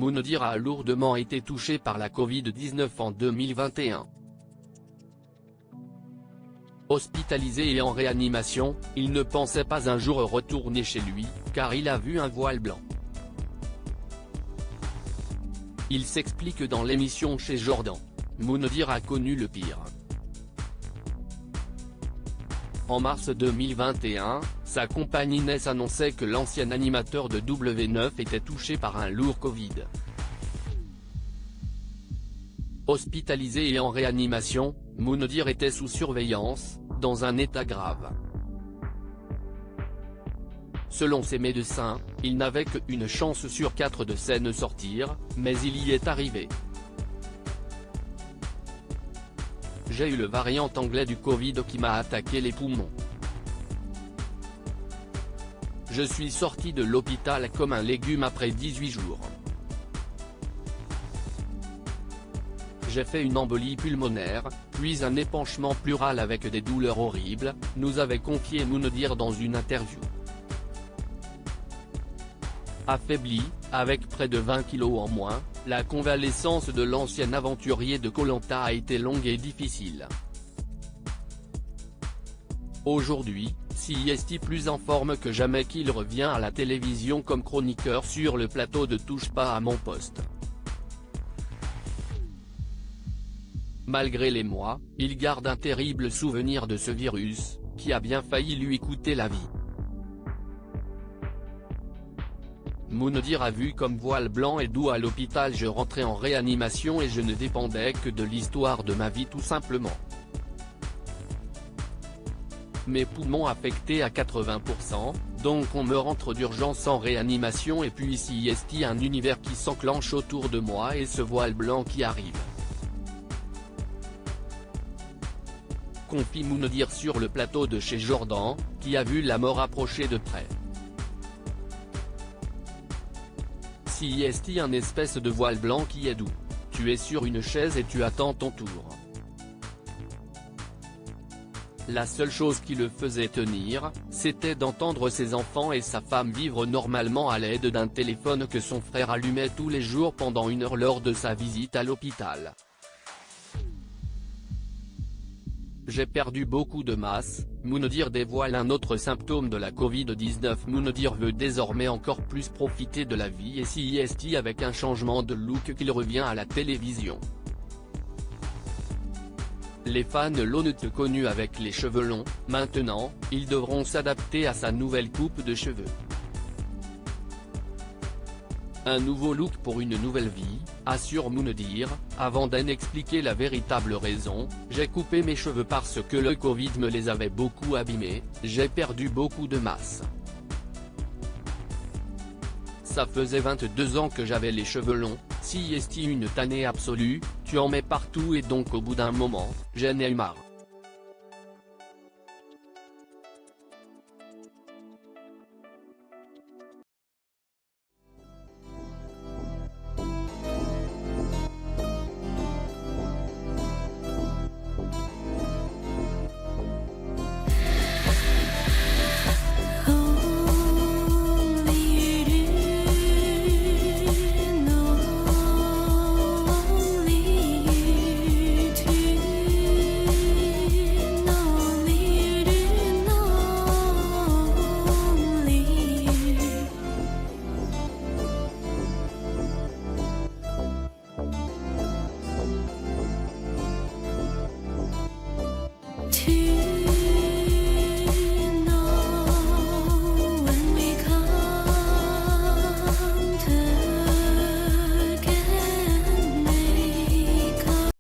Moundir a lourdement été touché par la Covid-19 en 2021. Hospitalisé et en réanimation, il ne pensait pas un jour retourner chez lui, car il a vu un voile blanc. Il s'explique dans l'émission Chez Jordan. Moundir a connu le pire. En mars 2021, sa compagne Inès annonçait que l'ancien animateur de W9 était touché par un lourd Covid. Hospitalisé et en réanimation, Moundir était sous surveillance, dans un état grave. Selon ses médecins, il n'avait qu'une chance sur 4 de s'en sortir, mais il y est arrivé. J'ai eu le variant anglais du Covid qui m'a attaqué les poumons. Je suis sorti de l'hôpital comme un légume après 18 jours. J'ai fait une embolie pulmonaire, puis un épanchement pleural avec des douleurs horribles, nous avait confié Moundir dans une interview. Affaibli, avec près de 20 kilos en moins, la convalescence de l'ancien aventurier de Koh Lanta a été longue et difficile. Aujourd'hui, CIST plus en forme que jamais qu'il revient à la télévision comme chroniqueur sur le plateau de Touche pas à mon poste. Malgré les mois, il garde un terrible souvenir de ce virus, qui a bien failli lui coûter la vie. Moundir a vu comme voile blanc et doux à l'hôpital. Je rentrais en réanimation et je ne dépendais que de l'histoire de ma vie tout simplement. Mes poumons affectés à 80%, donc on me rentre d'urgence en réanimation et puis CIST un univers qui s'enclenche autour de moi et ce voile blanc qui arrive. Confie Moundir sur le plateau de Chez Jordan, qui a vu la mort approcher de près. CIST un espèce de voile blanc qui est doux. Tu es sur une chaise et tu attends ton tour. La seule chose qui le faisait tenir, c'était d'entendre ses enfants et sa femme vivre normalement à l'aide d'un téléphone que son frère allumait tous les jours pendant 1 heure lors de sa visite à l'hôpital. J'ai perdu beaucoup de masse, Moundir dévoile un autre symptôme de la Covid-19. Moundir veut désormais encore plus profiter de la vie et CIST avec un changement de look qu'il revient à la télévision. Les fans l'ont connu avec les cheveux longs, maintenant, ils devront s'adapter à sa nouvelle coupe de cheveux. Un nouveau look pour une nouvelle vie, assure Moundir, avant d'en expliquer la véritable raison. J'ai coupé mes cheveux parce que le Covid me les avait beaucoup abîmés, j'ai perdu beaucoup de masse. Ça faisait 22 ans que j'avais les cheveux longs, CIST une tannée absolue, tu en mets partout et donc au bout d'un moment, j'en ai eu marre.